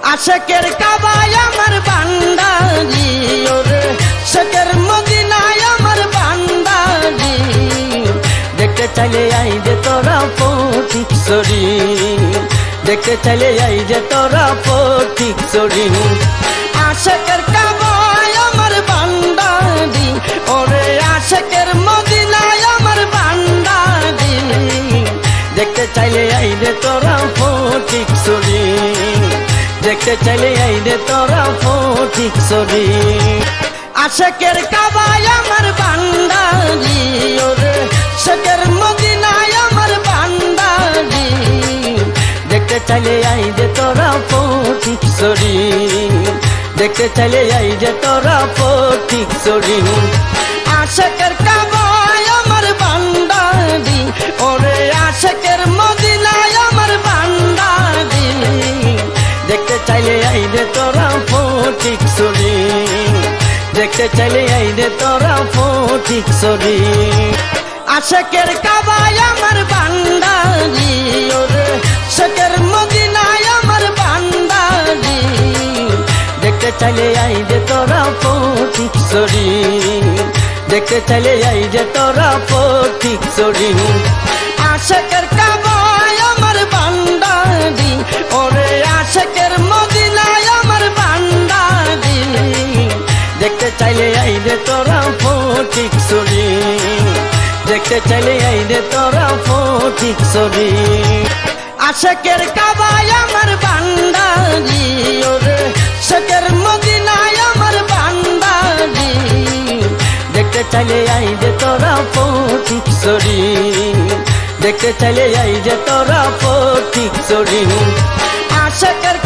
আশেকের কাবায় আমার বান্দারি ওরে শেখের মদিনায় আমার বান্দারি দেখতে চাইলে আই যে তোরা ফটিক সরি দেখতে চাইলে আই যে তোরা ফটিক সরি আশেকের কাবায় আমার বান্দারি ওরে আশেকের মদিনায় আমার বান্দারি দেখতে চাইলে আই যে তোরা ফটিক সরি দেখতে চাইলে আই রে তোরা ফটিক সরি আশেকের কাবায় আমার বান্দারি ওরে শেখের মদিনায় আমার বান্দারি দেখতে চাইলে আই যে তোরা ফটিক সরি দেখতে চাইলে আই যে তোরা ফটিক সরি আশেকের কাবায় আমার বান্দারি ওরে আশেকের মদিনায় আমার বান্দারি দেখতে চাইলে আই রে তোরা ফটিক সরি দেখতে চাইলে আই রে তোরা ফটিক সরি আশেকের কাবায় আমার বান্দারি ওরে শেখের মদিনায় আমার বান্দারি দেখতে চাইলে আই রে তোরা ফটিক সরি দেখতে চাইলে আই যে তোরা ফটিক সরি আশেকের কাবায় আমার বান্দারি ওরে আশেকের মদিনায় আমার বান্দারি দেখতে চাইলে আই রে তোরা ফটিক সরি দেখতে চাইলে আই রে তোরা ফটিক সরি আশেকের কাবায় আমার বান্দারি ওরে শেখের মদিনায় আমার বান্দারি দেখতে চাইলে আই যে তোরা ফটিক সরি দেখতে চাইলে আই যে তোরা ফটিক সরি আশেকের